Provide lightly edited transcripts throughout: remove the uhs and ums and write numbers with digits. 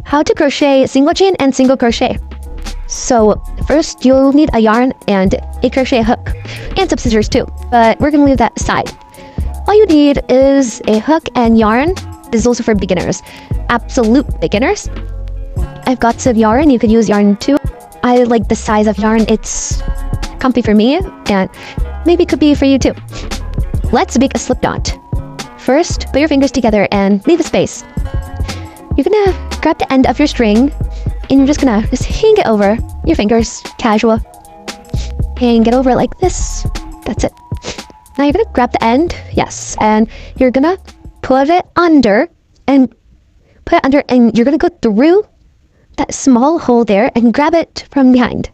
How to crochet single chain and single crochet. So first you'll need a yarn and a crochet hook and some scissors too, but we're gonna leave that aside. All you need is a hook and yarn. This is also for beginners, absolute beginners. I've got some yarn, you could use yarn too. I like the size of yarn, it's comfy for me and maybe it could be for you too. Let's make a slip knot. First, put your fingers together and leave a space. You're gonna grab the end of your string and you're just gonna hang it over your fingers, casual. Hang it over like this. That's it. Now you're gonna grab the end, yes, and you're gonna put it under and you're gonna go through that small hole there and grab it from behind.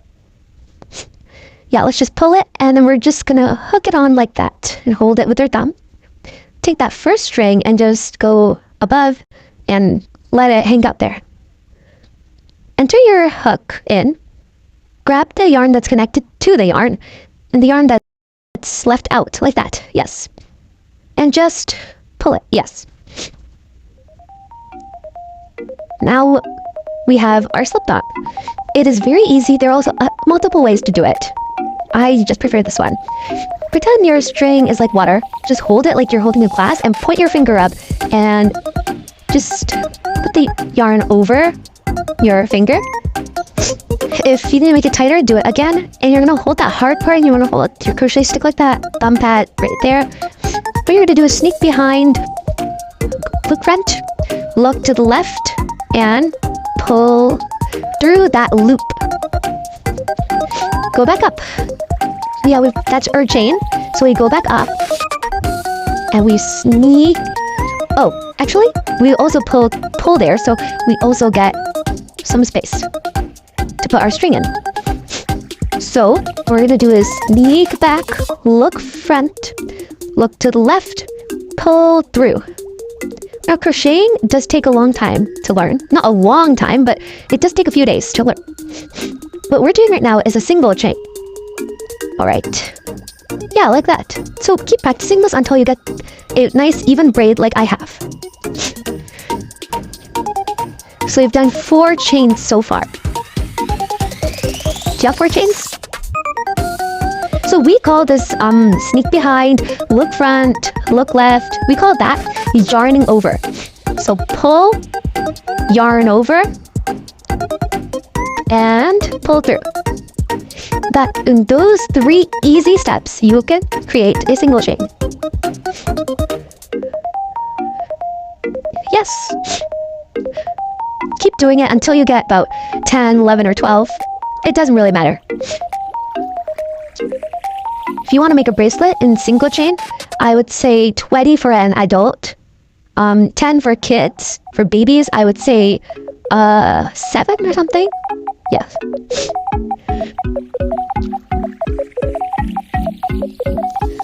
Yeah, let's just pull it and then we're just gonna hook it on like that and hold it with your thumb. Take that first string and just go above and let it hang out there. Enter your hook in, grab the yarn that's connected to the yarn, and the yarn that's left out, like that, yes. And just pull it, yes. Now we have our slip knot. It is very easy, there are also multiple ways to do it. I just prefer this one. Pretend your string is like water, just hold it like you're holding a glass and point your finger up and just put the yarn over your finger. If you need to make it tighter, do it again. And you're gonna hold that hard part and you wanna hold your crochet stick like that, thumb pad right there. What you're gonna do is sneak behind, look front, look to the left, and pull through that loop. Go back up. Yeah, that's our chain. So we go back up and we sneak. Oh, actually, we also pull there, so we also get some space to put our string in. So what we're gonna do is sneak back, look front, look to the left, pull through. Now crocheting does take a long time to learn. Not a long time, but it does take a few days to learn. What we're doing right now is a single chain. Alright. Yeah, like that. So keep practicing this until you get a nice even braid like I have. So we've done 4 chains so far. Do you have 4 chains? So we call this sneak behind, look front, look left. We call that yarning over. So pull, yarn over, and pull through. That in those 3 easy steps, you can create a single chain. Yes. Keep doing it until you get about 10, 11, or 12. It doesn't really matter. If you want to make a bracelet in single chain, I would say 20 for an adult, 10 for kids. For babies, I would say 7 or something. Yes.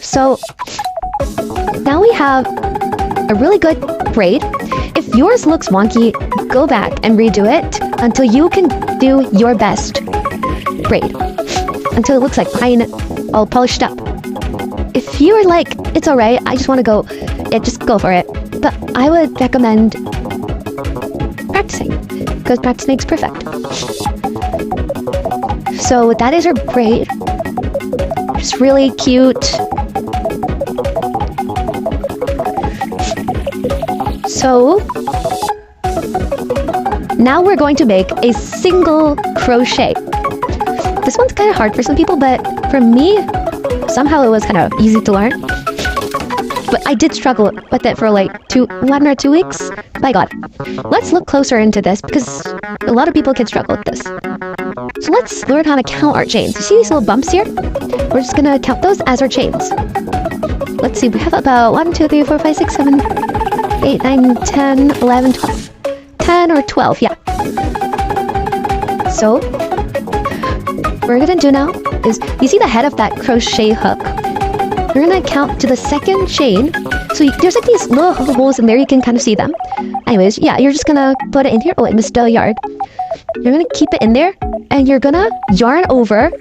So now we have a really good braid. If yours looks wonky, go back and redo it until you can do your best braid. Until it looks like pine, all polished up. If you are like, it's alright, I just want to go, yeah, just go for it. But I would recommend practicing, because practice makes perfect. So that is our braid. It's really cute. So now we're going to make a single crochet. This one's kind of hard for some people, but for me, somehow it was kind of easy to learn. But I did struggle with it for like 1 or 2 weeks. My God. Let's look closer into this because a lot of people can struggle with this. So let's learn how to count our chains. You see these little bumps here? We're just gonna count those as our chains. Let's see, we have about 1, 2, 3, 4, 5, 6, 7, 8, 9, 10, 11, 12. 10 or 12, yeah. So what we're gonna do now is, you see the head of that crochet hook? We're gonna count to the second chain. So there's like these little holes in there, you can kind of see them. Anyways, yeah, you're just gonna put it in here. Oh, I missed a yard. You're gonna keep it in there, and you're gonna yarn over.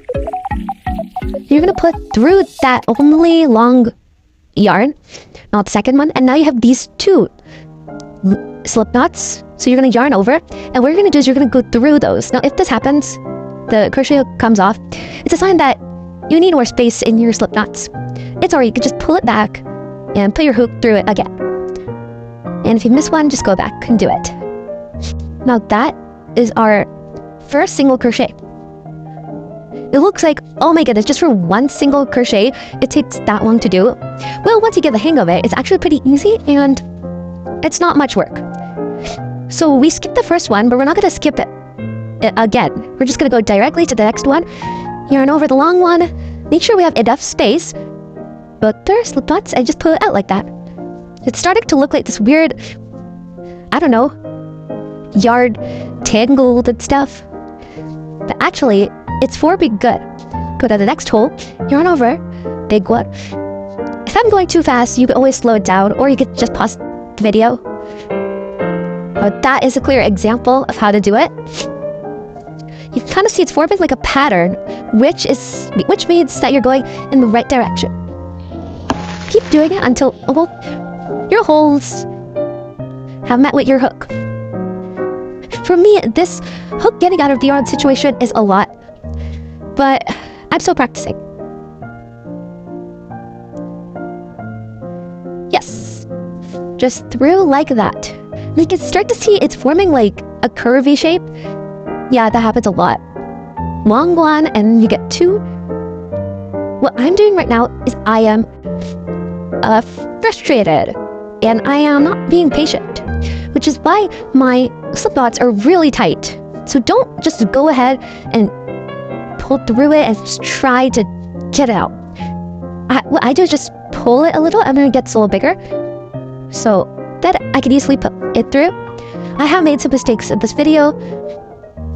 You're gonna put through that only long yarn, not the second one. And now you have these two slip knots. So you're going to yarn over, and what you're going to do is you're going to go through those. Now, if this happens, the crochet hook comes off, it's a sign that you need more space in your slip knots. It's alright, you could just pull it back and put your hook through it again. And if you miss one, just go back and do it. Now that is our first single crochet. It looks like, oh my goodness, just for one single crochet, it takes that long to do. Well, once you get the hang of it, it's actually pretty easy and it's not much work. So we skipped the first one, but we're not going to skip it again. We're just going to go directly to the next one. Yarn over the long one. Make sure we have enough space. But there are slip knots. I just pull it out like that. It's starting to look like this weird, I don't know, yard tangled and stuff. But actually, it's for being good. Go to the next hole, yarn over, big one. If I'm going too fast, you can always slow it down, or you could just pause the video. But that is a clear example of how to do it. You can kind of see it's forming like a pattern, which means that you're going in the right direction. Keep doing it until, well, your holes have met with your hook. For me, this hook getting out of the yarn situation is a lot, but I'm still practicing. Yes, just through like that. You can start to see it's forming like a curvy shape. Yeah, that happens a lot. Long one, and you get two. What I'm doing right now is I am frustrated, and I am not being patient, which is why my slip knots are really tight. So don't just go ahead and pull through it and just try to get it out. What I do is just pull it a little, and then it gets a little bigger, so that I can easily put it through. I have made some mistakes in this video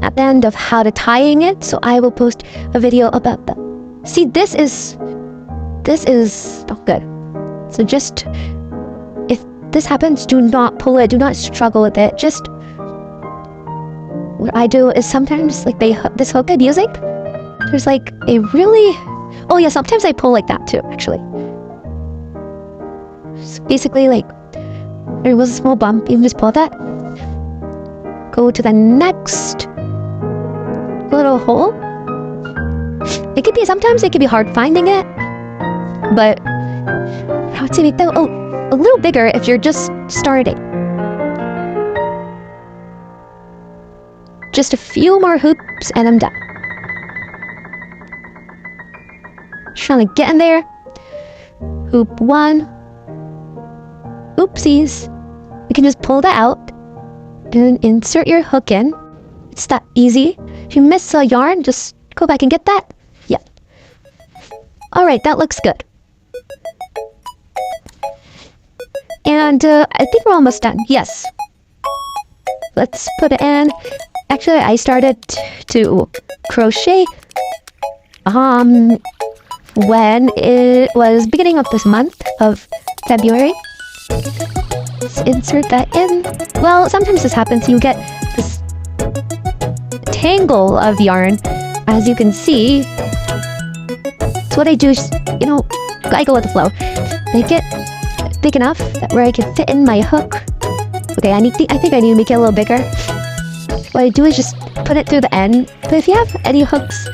at the end of how to tying it, so I will post a video about that. See, this is not good. So just, if this happens, do not pull it, do not struggle with it. Just, what I do is sometimes, like this hook I'm using, there's like a really, oh yeah, sometimes I pull like that too, actually. So basically, like, there was a small bump, you can just pull that. Go to the next little hole. Sometimes it can be hard finding it, but I would say make that a little bigger if you're just starting. Just a few more hoops and I'm done. Just trying to get in there. Hoop one. Oopsies. You can just pull that out and insert your hook in. It's that easy. If you miss a yarn, just go back and get that. Yeah. Alright, that looks good. And I think we're almost done. Yes. Let's put it in. Actually, I started to crochet when it was beginning of this month of February. Let's insert that in. Well, sometimes this happens. You get this tangle of yarn, as you can see. So what I do is, I go with the flow. Make it big enough that where I can fit in my hook. Okay, I think I need to make it a little bigger. What I do is just put it through the end. But if you have any hooks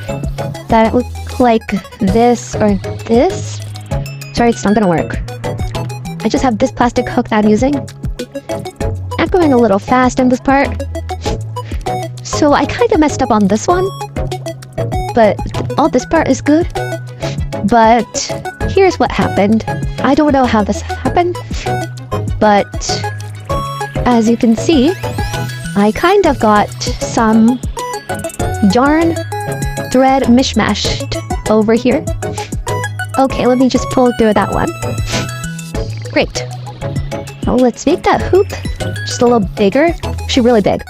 that look like this or this, sorry, it's not gonna work. I just have this plastic hook that I'm using. I'm going a little fast in this part, so I kind of messed up on this one, but all this part is good. But here's what happened. I don't know how this happened, but as you can see, I kind of got some yarn thread mishmashed over here. Okay, let me just pull through that one. Great. Now let's make that hoop just a little bigger. Actually, really big.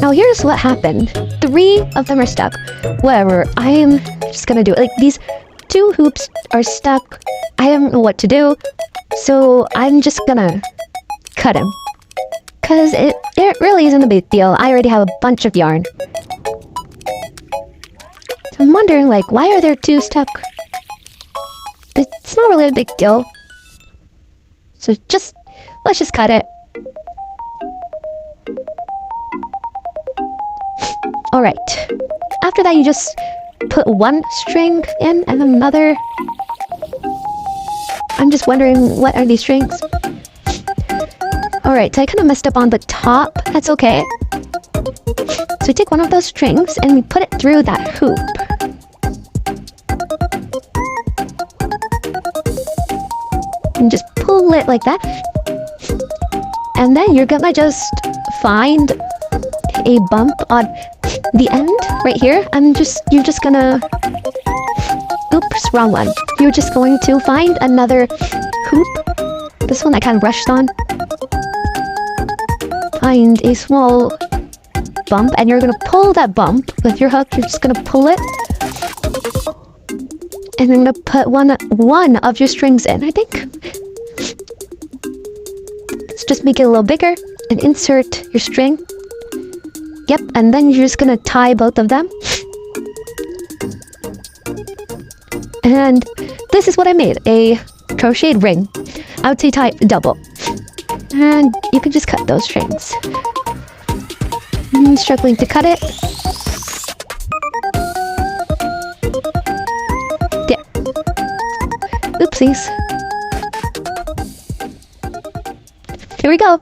Now here's what happened. 3 of them are stuck. Whatever, I am just gonna do it. Like, these 2 hoops are stuck. I don't know what to do, so I'm just gonna cut them. Because it really isn't a big deal. I already have a bunch of yarn. So I'm wondering, like, why are there 2 stuck? It's not really a big deal. So let's just cut it. Alright. After that, you just put one string in and another. I'm just wondering, what are these strings? Alright, so I kind of messed up on the top. That's okay. So we take one of those strings and we put it through that hoop. And just pull it like that. And then you're gonna just find a bump on the end right here. You're just gonna... Oops, wrong one. You're just going to find another hoop. This one I kind of rushed on. Find a small bump, and you're gonna pull that bump with your hook. You're just gonna pull it. And I'm gonna put one of your strings in, I think. Let's just make it a little bigger and insert your string. Yep, and then you're just gonna tie both of them. And this is what I made, a crocheted ring. I would say type double. And you can just cut those strings. I'm struggling to cut it. There. Oopsies. Here we go.